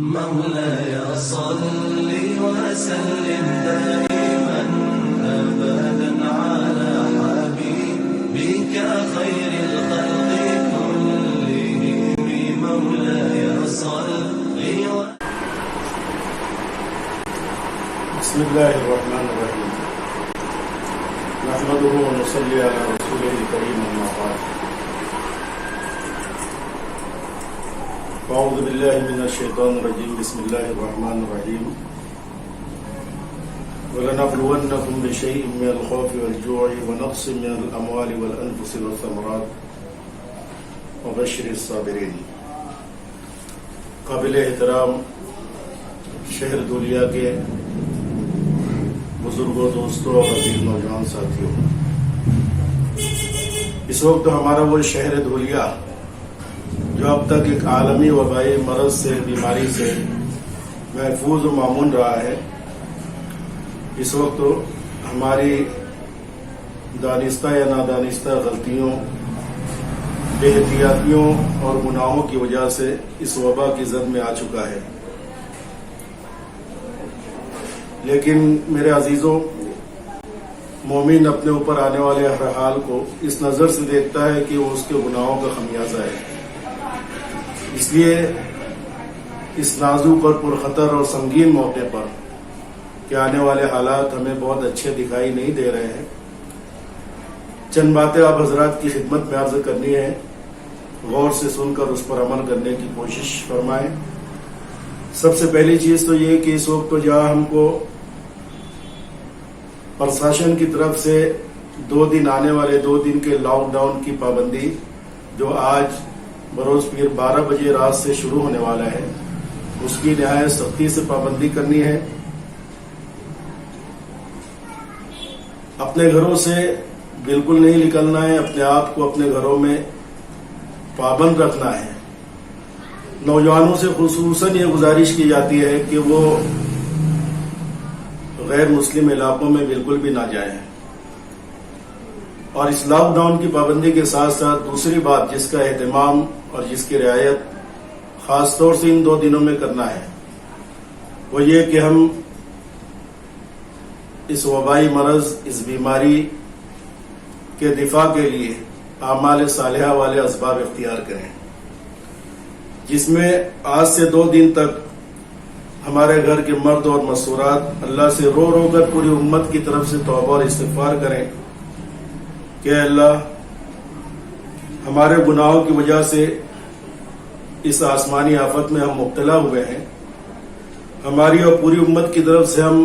مولاي صل وسلم دائما أبدا على حبيبك خير الخلق كلهم مولاي صل بسم الله الرحمن الرحيم نحمده ونصلي على رسوله الكريم أما بعد أعوذ بالله من الشيطان الرجيم بسم الله الرحمن الرحيم ولنبلونكم بشيء من الخوف والجوع ونقص من الأموال والأنفس والثمرات وبشر الصابرين. قابل احترام شہر دھولیا کے بزرگوں، دوستوں اور عزیز نوجوان ساتھیوں، اس وقت ہمارا وہ شہر دھولیا جو اب تک ایک عالمی وبائی مرض سے، بیماری سے محفوظ و مامون رہا ہے، اس وقت ہماری دانستہ یا نادانستہ غلطیوں، بے احتیاطیوں اور گناہوں کی وجہ سے اس وبا کی زد میں آ چکا ہے. لیکن میرے عزیزوں، مومن اپنے اوپر آنے والے ہر حال کو اس نظر سے دیکھتا ہے کہ وہ اس کے گناہوں کا خمیازہ ہے. اس لیے اس نازک اور پرخطر اور سنگین موقع پر کہ آنے والے حالات ہمیں بہت اچھے دکھائی نہیں دے رہے ہیں، چند باتیں آپ حضرات کی خدمت میں عرض کرنی ہے. غور سے سن کر اس پر عمل کرنے کی کوشش فرمائیں. سب سے پہلی چیز تو یہ کہ اس وقت جہاں ہم کو پرشاسن کی طرف سے 2 دن آنے والے 2 دن کے لاک ڈاؤن کی پابندی جو آج بروز پیر 12 بجے رات سے شروع ہونے والا ہے، اس کی نہایت سختی سے پابندی کرنی ہے. اپنے گھروں سے بالکل نہیں نکلنا ہے، اپنے آپ کو اپنے گھروں میں پابند رکھنا ہے. نوجوانوں سے خصوصاً یہ گزارش کی جاتی ہے کہ وہ غیر مسلم علاقوں میں بالکل بھی نہ جائیں. اور اس لاک ڈاؤن کی پابندی کے ساتھ ساتھ دوسری بات جس کا اہتمام اور جس کی رعایت خاص طور سے ان 2 دنوں میں کرنا ہے، وہ یہ کہ ہم اس وبائی مرض، اس بیماری کے دفاع کے لیے اعمال صالحہ والے اسباب اختیار کریں، جس میں آج سے 2 دن تک ہمارے گھر کے مرد اور مستورات اللہ سے رو رو کر پوری امت کی طرف سے توبہ اور استغفار کریں کہ اللہ، ہمارے گناہوں کی وجہ سے اس آسمانی آفت میں ہم مبتلا ہوئے ہیں. ہماری اور پوری امت کی طرف سے ہم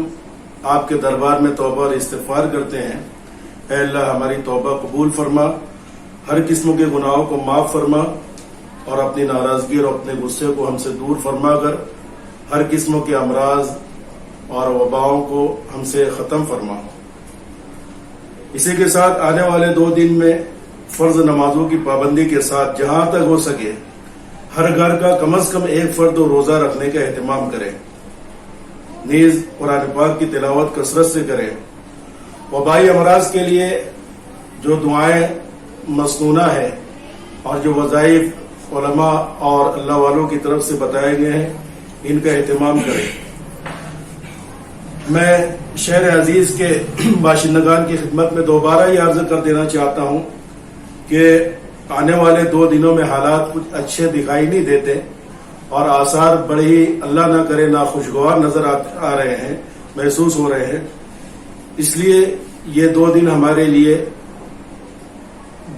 آپ کے دربار میں توبہ اور استغفار کرتے ہیں. اے اللہ، ہماری توبہ قبول فرما، ہر قسم کے گناہوں کو معاف فرما اور اپنی ناراضگی اور اپنے غصے کو ہم سے دور فرما کر ہر قسم کے امراض اور وباؤں کو ہم سے ختم فرما. اسی کے ساتھ آنے والے 2 دن میں فرض نمازوں کی پابندی کے ساتھ جہاں تک ہو سکے ہر گھر کا کم از کم ایک فرد روزہ رکھنے کا اہتمام کرے. نیز قرآن پاک کی تلاوت کثرت سے کرے. وبائی امراض کے لیے جو دعائیں مسنونہ ہیں اور جو وظائف علماء اور اللہ والوں کی طرف سے بتائے گئے ہیں، ان کا اہتمام کریں. میں شہر عزیز کے باشندگان کی خدمت میں دوبارہ یہ عرض کر دینا چاہتا ہوں کہ آنے والے 2 دنوں میں حالات کچھ اچھے دکھائی نہیں دیتے اور آثار بڑے ہی اللہ نہ کرے ناخوشگوار نظر آ رہے ہیں، محسوس ہو رہے ہیں. اس لیے یہ 2 دن ہمارے لیے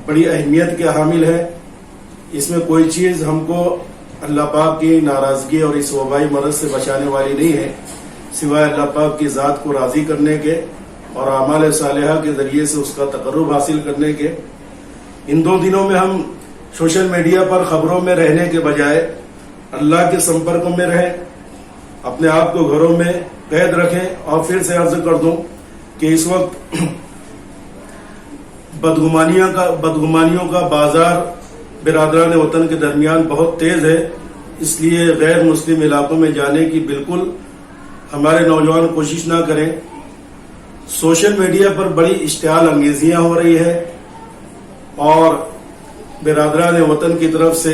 بڑی اہمیت کے حامل ہے. اس میں کوئی چیز ہم کو اللہ پاک کی ناراضگی اور اس وبائی مرض سے بچانے والی نہیں ہے سوائے اللہ پاک کی ذات کو راضی کرنے کے اور اعمال صالحہ کے ذریعے سے اس کا تقرب حاصل کرنے کے. ان 2 دنوں میں ہم سوشل میڈیا پر خبروں میں رہنے کے بجائے اللہ کے سمپرک میں رہیں، اپنے آپ کو گھروں میں قید رکھیں. اور پھر سے عرض کر دوں کہ اس وقت بدگمانیوں کا بازار برادران وطن کے درمیان بہت تیز ہے. اس لیے غیر مسلم علاقوں میں جانے کی بالکل ہمارے نوجوان کوشش نہ کریں. سوشل میڈیا پر بڑی اشتعال انگیزیاں ہو رہی ہے اور برادران وطن کی طرف سے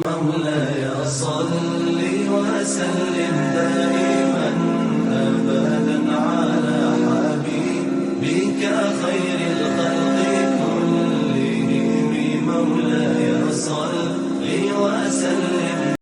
مولاي صل وسلم دائما أبدا على حبيبك خير الخلق كلهم. مولاي صل